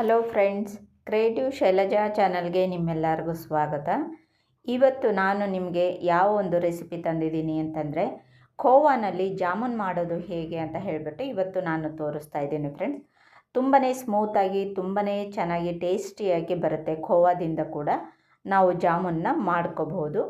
Hello friends, creative Shailaja ಚಾನಲ್ಗೆ ನಿಮ್ಮೆಲ್ಲರಿಗೂ ಸ್ವಾಗತ. ಇವತ್ತು ನಾನು ನಿಮಗೆ ಯಾವ ಒಂದು ರೆಸಿಪಿ ತಂದಿದ್ದೀನಿ ಅಂತಂದರೆ ಖೋವಾನಲ್ಲಿ ಜಾಮೂನ್ ಮಾಡೋದು ಹೇಗೆ ಅಂತ ಹೇಳಿಬಿಟ್ಟು ಇವತ್ತು ನಾನು ತೋರಿಸ್ತಾ ಇದ್ದೀನಿ ಫ್ರೆಂಡ್ಸ್. ತುಂಬಾ ಸ್ಮೂತಾಗಿ ತುಂಬಾ ಚೆನ್ನಾಗಿ ಟೇಸ್ಟಿಯಾಗಿ ಬರುತ್ತೆ. ಖೋವಾದಿಂದ ಕೂಡ ನಾವು ಜಾಮೂನ್ನ ಮಾಡ್ಕೋಬಹುದು.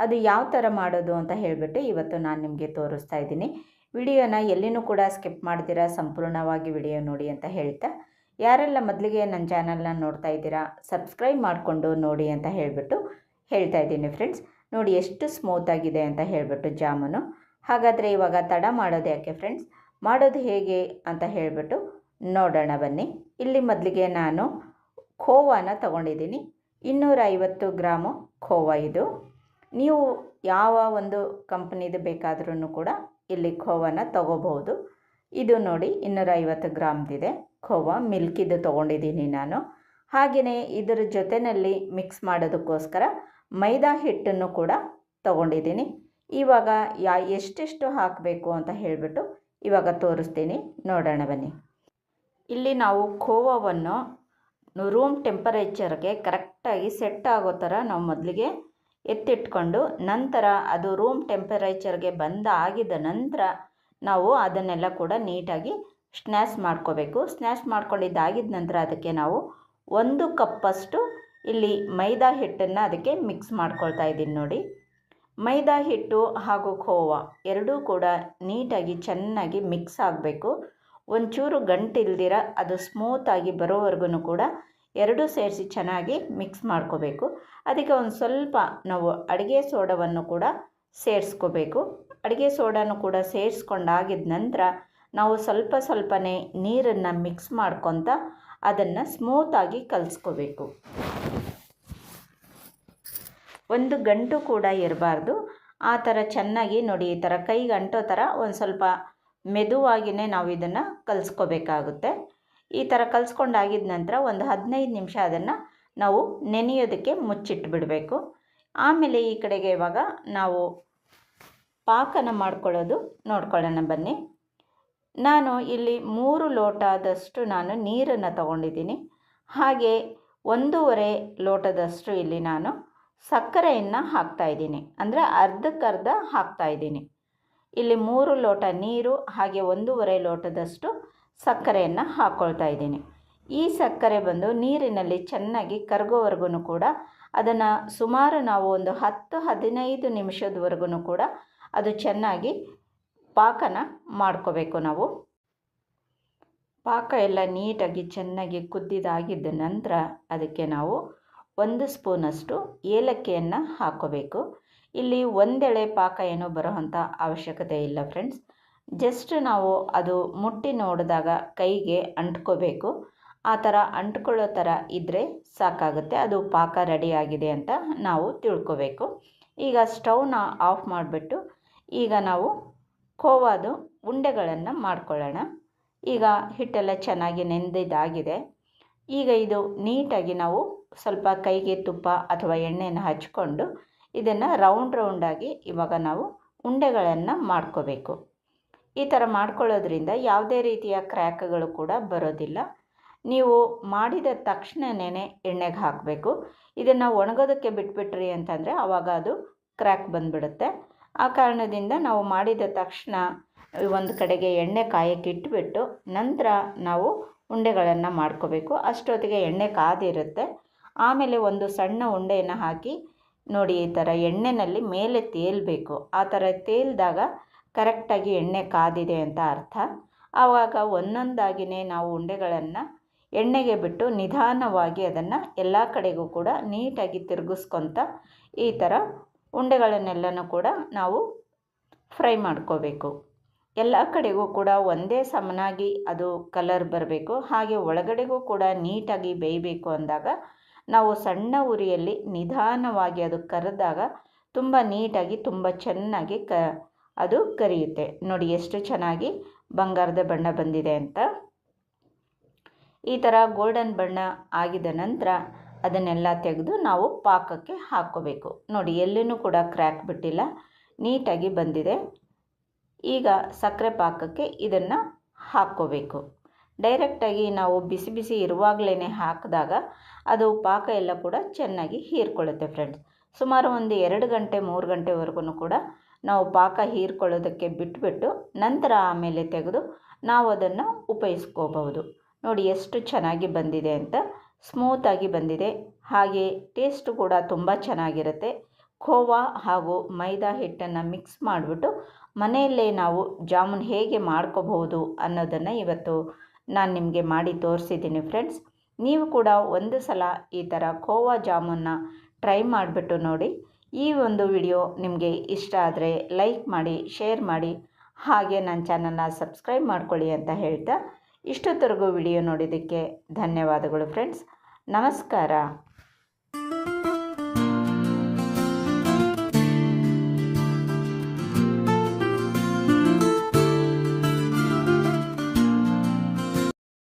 ಅದು ಯಾವ ಥರ ಮಾಡೋದು ಅಂತ ಹೇಳಿಬಿಟ್ಟು ಇವತ್ತು ನಾನು ನಿಮಗೆ ತೋರಿಸ್ತಾ ಇದ್ದೀನಿ. ವಿಡಿಯೋನ ಎಲ್ಲಿನೂ ಕೂಡ ಸ್ಕಿಪ್ ಮಾಡ್ತೀರಾ, ಸಂಪೂರ್ಣವಾಗಿ ವಿಡಿಯೋ ನೋಡಿ ಅಂತ ಹೇಳ್ತಾ, ಯಾರೆಲ್ಲ ಮೊದಲಿಗೆ ನನ್ನ ಚಾನಲ್ನ ನೋಡ್ತಾ ಇದ್ದೀರಾ ಸಬ್ಸ್ಕ್ರೈಬ್ ಮಾಡಿಕೊಂಡು ನೋಡಿ ಅಂತ ಹೇಳಿಬಿಟ್ಟು ಹೇಳ್ತಾ ಇದ್ದೀನಿ ಫ್ರೆಂಡ್ಸ್. ನೋಡಿ ಎಷ್ಟು ಸ್ಮೂತಾಗಿದೆ ಅಂತ ಹೇಳಿಬಿಟ್ಟು ಜಾಮೂನು. ಹಾಗಾದರೆ ಇವಾಗ ತಡ ಮಾಡೋದು ಯಾಕೆ ಫ್ರೆಂಡ್ಸ್, ಮಾಡೋದು ಹೇಗೆ ಅಂತ ಹೇಳಿಬಿಟ್ಟು ನೋಡೋಣ ಬನ್ನಿ. ಇಲ್ಲಿ ಮೊದಲಿಗೆ ನಾನು ಖೋವಾನ ತಗೊಂಡಿದ್ದೀನಿ. 250 ಗ್ರಾಮು ಖೋವಾ ಇದು. ನೀವು ಯಾವ ಒಂದು ಕಂಪ್ನಿದು ಬೇಕಾದ್ರೂ ಕೂಡ ಇಲ್ಲಿ ಖೋವಾನ ತಗೋಬಹುದು. ಇದು ನೋಡಿ 250 ಗ್ರಾಮ್ದಿದೆ ಖೋವಾ, ಮಿಲ್ಕಿದು ತೊಗೊಂಡಿದ್ದೀನಿ ನಾನು. ಹಾಗೆಯೇ ಇದರ ಜೊತೆಯಲ್ಲಿ ಮಿಕ್ಸ್ ಮಾಡೋದಕ್ಕೋಸ್ಕರ ಮೈದಾ ಹಿಟ್ಟನ್ನು ಕೂಡ ತೊಗೊಂಡಿದ್ದೀನಿ. ಇವಾಗ ಎಷ್ಟೆಷ್ಟು ಹಾಕಬೇಕು ಅಂತ ಹೇಳಿಬಿಟ್ಟು ಇವಾಗ ತೋರಿಸ್ತೀನಿ, ನೋಡೋಣ ಬನ್ನಿ. ಇಲ್ಲಿ ನಾವು ಖೋವಾವನ್ನು ರೂಮ್ ಟೆಂಪರೇಚರ್ಗೆ ಕರೆಕ್ಟಾಗಿ ಸೆಟ್ ಆಗೋ ಥರ ನಾವು ಮೊದಲಿಗೆ ಎತ್ತಿಟ್ಕೊಂಡು, ನಂತರ ಅದು ರೂಮ್ ಟೆಂಪರೇಚರ್ಗೆ ಆಗಿದ ನಂತರ ನಾವು ಅದನ್ನೆಲ್ಲ ಕೂಡ ನೀಟಾಗಿ ಸ್ನ್ಯಾಶ್ ಮಾಡ್ಕೋಬೇಕು. ಸ್ನ್ಯಾಶ್ ಮಾಡ್ಕೊಂಡಿದ್ದಾಗಿದ್ದ ನಂತರ ಅದಕ್ಕೆ ನಾವು 1 ಕಪ್ಪಷ್ಟು ಇಲ್ಲಿ ಮೈದಾ ಹಿಟ್ಟನ್ನು ಅದಕ್ಕೆ ಮಿಕ್ಸ್ ಮಾಡ್ಕೊಳ್ತಾ ಇದ್ದೀನಿ. ನೋಡಿ, ಮೈದಾ ಹಿಟ್ಟು ಹಾಗೂ ಖೋವಾ ಎರಡೂ ಕೂಡ ನೀಟಾಗಿ ಚೆನ್ನಾಗಿ ಮಿಕ್ಸ್ ಆಗಬೇಕು. ಒಂಚೂರು ಗಂಟಿಲ್ದಿರ ಅದು ಸ್ಮೂತಾಗಿ ಬರೋವರೆಗೂ ಕೂಡ ಎರಡೂ ಸೇರಿಸಿ ಚೆನ್ನಾಗಿ ಮಿಕ್ಸ್ ಮಾಡ್ಕೋಬೇಕು. ಅದಕ್ಕೆ ಒಂದು ಸ್ವಲ್ಪ ನಾವು ಅಡುಗೆ ಸೋಡವನ್ನು ಕೂಡ ಸೇರಿಸ್ಕೋಬೇಕು. ಅಡುಗೆ ಸೋಡಾನು ಕೂಡ ಸೇರಿಸ್ಕೊಂಡಾಗಿದ್ದ ನಂತರ ನಾವು ಸ್ವಲ್ಪನೇ ನೀರನ್ನು ಮಿಕ್ಸ್ ಮಾಡ್ಕೊತ ಅದನ್ನು ಸ್ಮೂತಾಗಿ ಕಲಿಸ್ಕೋಬೇಕು. ಒಂದು ಗಂಟು ಕೂಡ ಇರಬಾರ್ದು. ಆ ಥರ ಚೆನ್ನಾಗಿ ನೋಡಿ, ಈ ಥರ ಕೈಗೆ ಅಂಟೋ ಥರ ಒಂದು ಸ್ವಲ್ಪ ಮೆದುವಾಗಿಯೇ ನಾವು ಇದನ್ನು ಕಲಿಸ್ಕೋಬೇಕಾಗುತ್ತೆ. ಈ ಥರ ಕಲಿಸ್ಕೊಂಡಾಗಿದ್ದ ನಂತರ ಒಂದು 15 ನಿಮಿಷ ಅದನ್ನು ನಾವು ನೆನೆಯೋದಕ್ಕೆ ಮುಚ್ಚಿಟ್ಬಿಡಬೇಕು. ಆಮೇಲೆ ಈ ಕಡೆಗೆ ಇವಾಗ ನಾವು ಪಾಕನ ಮಾಡ್ಕೊಳ್ಳೋದು ನೋಡ್ಕೊಳ್ಳೋಣ ಬನ್ನಿ. ನಾನು ಇಲ್ಲಿ 3 ಲೋಟದಷ್ಟು ನಾನು ನೀರನ್ನು ತಗೊಂಡಿದ್ದೀನಿ. ಹಾಗೆ 1.5 ಲೋಟದಷ್ಟು ಇಲ್ಲಿ ನಾನು ಸಕ್ಕರೆಯನ್ನು ಹಾಕ್ತಾಯಿದ್ದೀನಿ, ಅಂದರೆ ಅರ್ಧಕ್ಕರ್ಧ ಹಾಕ್ತಾಯಿದ್ದೀನಿ. ಇಲ್ಲಿ 3 ಲೋಟ ನೀರು ಹಾಗೆ 1.5 ಲೋಟದಷ್ಟು ಸಕ್ಕರೆಯನ್ನು ಹಾಕ್ಕೊಳ್ತಾ ಇದ್ದೀನಿ. ಈ ಸಕ್ಕರೆ ಬಂದು ನೀರಿನಲ್ಲಿ ಚೆನ್ನಾಗಿ ಕರಗೋವರೆಗೂ ಕೂಡ ಅದನ್ನು ಸುಮಾರು ನಾವು ಒಂದು 10-15 ನಿಮಿಷದವರೆಗೂ ಕೂಡ ಅದು ಚೆನ್ನಾಗಿ ಪಾಕನ ಮಾಡ್ಕೋಬೇಕು. ನಾವು ಪಾಕ ಎಲ್ಲ ನೀಟಾಗಿ ಚೆನ್ನಾಗಿ ಕುದ್ದಿದಾಗಿದ್ದ ನಂತರ ಅದಕ್ಕೆ ನಾವು 1 ಸ್ಪೂನಷ್ಟು ಏಲಕ್ಕಿಯನ್ನು ಹಾಕ್ಕೋಬೇಕು. ಇಲ್ಲಿ ಒಂದೆಳೆ ಪಾಕ ಏನೂ ಬರೋವಂಥ ಅವಶ್ಯಕತೆ ಇಲ್ಲ ಫ್ರೆಂಡ್ಸ್. ಜಸ್ಟ್ ನಾವು ಅದು ಮುಟ್ಟಿ ನೋಡಿದಾಗ ಕೈಗೆ ಅಂಟ್ಕೋಬೇಕು. ಆ ಥರ ಅಂಟ್ಕೊಳ್ಳೋ ಥರ ಇದ್ದರೆ ಸಾಕಾಗುತ್ತೆ, ಅದು ಪಾಕ ರೆಡಿಯಾಗಿದೆ ಅಂತ ನಾವು ತಿಳ್ಕೋಬೇಕು. ಈಗ ಸ್ಟವ್ನ ಆಫ್ ಮಾಡಿಬಿಟ್ಟು ಈಗ ನಾವು ಖೋವಾದು ಉಂಡೆಗಳನ್ನು ಮಾಡ್ಕೊಳ್ಳೋಣ. ಈಗ ಹಿಟ್ಟೆಲ್ಲ ಚೆನ್ನಾಗಿ ನೆಂದಿದ್ದಾಗಿದೆ. ಈಗ ಇದು ನೀಟಾಗಿ ನಾವು ಸ್ವಲ್ಪ ಕೈಗೆ ತುಪ್ಪ ಅಥವಾ ಎಣ್ಣೆಯನ್ನು ಹಚ್ಕೊಂಡು ಇದನ್ನು ರೌಂಡಾಗಿ ಇವಾಗ ನಾವು ಉಂಡೆಗಳನ್ನು ಮಾಡ್ಕೋಬೇಕು. ಈ ಥರ ಮಾಡ್ಕೊಳ್ಳೋದ್ರಿಂದ ಯಾವುದೇ ರೀತಿಯ ಕ್ರ್ಯಾಕ್ಗಳು ಕೂಡ ಬರೋದಿಲ್ಲ. ನೀವು ಮಾಡಿದ ತಕ್ಷಣವೇ ಎಣ್ಣೆಗೆ ಹಾಕಬೇಕು. ಇದನ್ನು ಒಣಗೋದಕ್ಕೆ ಬಿಟ್ಬಿಟ್ರಿ ಅಂತಂದರೆ ಆವಾಗ ಅದು ಕ್ರ್ಯಾಕ್ ಬಂದುಬಿಡುತ್ತೆ. ಆ ಕಾರಣದಿಂದ ನಾವು ಮಾಡಿದ ತಕ್ಷಣ ಒಂದು ಕಡೆಗೆ ಎಣ್ಣೆ ಕಾಯಕ್ಕೆ ಇಟ್ಬಿಟ್ಟು ನಂತರ ನಾವು ಉಂಡೆಗಳನ್ನು ಮಾಡ್ಕೋಬೇಕು. ಅಷ್ಟೊತ್ತಿಗೆ ಎಣ್ಣೆ ಕಾದಿರುತ್ತೆ. ಆಮೇಲೆ ಒಂದು ಸಣ್ಣ ಉಂಡೆಯನ್ನು ಹಾಕಿ ನೋಡಿ, ಈ ಥರ ಎಣ್ಣೆಯಲ್ಲಿ ಮೇಲೆ ತೇಲಬೇಕು. ಆ ಥರ ತೇಲಿದಾಗ ಕರೆಕ್ಟಾಗಿ ಎಣ್ಣೆ ಕಾದಿದೆ ಅಂತ ಅರ್ಥ. ಆವಾಗ ಒಂದೊಂದಾಗಿಯೇ ನಾವು ಉಂಡೆಗಳನ್ನು ಎಣ್ಣೆಗೆ ಬಿಟ್ಟು ನಿಧಾನವಾಗಿ ಅದನ್ನು ಎಲ್ಲ ಕಡೆಗೂ ಕೂಡ ನೀಟಾಗಿ ತಿರುಗಿಸ್ಕೊತ ಈ ಥರ ಉಂಡೆಗಳನ್ನೆಲ್ಲನೂ ಕೂಡ ನಾವು ಫ್ರೈ ಮಾಡ್ಕೋಬೇಕು. ಎಲ್ಲ ಕಡೆಗೂ ಕೂಡ ಒಂದೇ ಸಮನಾಗಿ ಅದು ಕಲರ್ ಬರಬೇಕು. ಹಾಗೆ ಒಳಗಡೆಗೂ ಕೂಡ ನೀಟಾಗಿ ಬೇಯಬೇಕು ಅಂದಾಗ ನಾವು ಸಣ್ಣ ಉರಿಯಲ್ಲಿ ನಿಧಾನವಾಗಿ ಅದು ಕರೆದಾಗ ತುಂಬ ನೀಟಾಗಿ ತುಂಬ ಚೆನ್ನಾಗಿ ಅದು ಕರಿಯುತ್ತೆ. ನೋಡಿ ಎಷ್ಟು ಚೆನ್ನಾಗಿ ಬಂಗಾರದ ಬಣ್ಣ ಬಂದಿದೆ ಅಂತ. ಈ ಥರ ಗೋಲ್ಡನ್ ಬಣ್ಣ ಆಗಿದ ನಂತರ ಅದನ್ನೆಲ್ಲ ತೆಗೆದು ನಾವು ಪಾಕಕ್ಕೆ ಹಾಕ್ಕೋಬೇಕು. ನೋಡಿ, ಎಲ್ಲೂ ಕೂಡ ಕ್ರ್ಯಾಕ್ ಬಿಟ್ಟಿಲ್ಲ, ನೀಟಾಗಿ ಬಂದಿದೆ. ಈಗ ಸಕ್ಕರೆ ಪಾಕಕ್ಕೆ ಇದನ್ನು ಹಾಕ್ಕೋಬೇಕು. ಡೈರೆಕ್ಟಾಗಿ ನಾವು ಬಿಸಿ ಬಿಸಿ ಇರುವಾಗಲೇ ಹಾಕಿದಾಗ ಅದು ಪಾಕ ಎಲ್ಲ ಕೂಡ ಚೆನ್ನಾಗಿ ಹೀರ್ಕೊಳ್ಳುತ್ತೆ ಫ್ರೆಂಡ್ಸ್. ಸುಮಾರು ಒಂದು 2 ಗಂಟೆ 3 ಗಂಟೆವರೆಗೂ ಕೂಡ ನಾವು ಪಾಕ ಹೀರ್ಕೊಳ್ಳೋದಕ್ಕೆ ಬಿಟ್ಬಿಟ್ಟು ನಂತರ ಆಮೇಲೆ ತೆಗೆದು ನಾವು ಅದನ್ನು ಉಪಯೋಗಿಸ್ಕೋಬಹುದು. ನೋಡಿ ಎಷ್ಟು ಚೆನ್ನಾಗಿ ಬಂದಿದೆ ಅಂತ, ಸ್ಮೂತಾಗಿ ಬಂದಿದೆ. ಹಾಗೆ ಟೇಸ್ಟು ಕೂಡ ತುಂಬ ಚೆನ್ನಾಗಿರುತ್ತೆ. ಖೋವಾ ಹಾಗೂ ಮೈದಾ ಹಿಟ್ಟನ್ನು ಮಿಕ್ಸ್ ಮಾಡಿಬಿಟ್ಟು ಮನೆಯಲ್ಲೇ ನಾವು ಜಾಮೂನ್ ಹೇಗೆ ಮಾಡ್ಕೋಬಹುದು ಅನ್ನೋದನ್ನು ಇವತ್ತು ನಾನು ನಿಮಗೆ ಮಾಡಿ ತೋರಿಸಿದ್ದೀನಿ ಫ್ರೆಂಡ್ಸ್. ನೀವು ಕೂಡ ಒಂದು ಸಲ ಈ ಥರ ಖೋವಾ ಜಾಮೂನ್ನ ಟ್ರೈ ಮಾಡಿಬಿಟ್ಟು ನೋಡಿ. ಈ ಒಂದು ವಿಡಿಯೋ ನಿಮಗೆ ಇಷ್ಟ ಆದರೆ ಲೈಕ್ ಮಾಡಿ, ಶೇರ್ ಮಾಡಿ, ಹಾಗೆ ನನ್ನ ಚಾನಲ್ನ ಸಬ್ಸ್ಕ್ರೈಬ್ ಮಾಡ್ಕೊಳ್ಳಿ ಅಂತ ಹೇಳ್ತಾ ಇಷ್ಟೊತ್ತರೆಗೂ ವಿಡಿಯೋ ನೋಡಿದ್ದಕ್ಕೆ ಧನ್ಯವಾದಗಳು ಫ್ರೆಂಡ್ಸ್. ನಮಸ್ಕಾರ.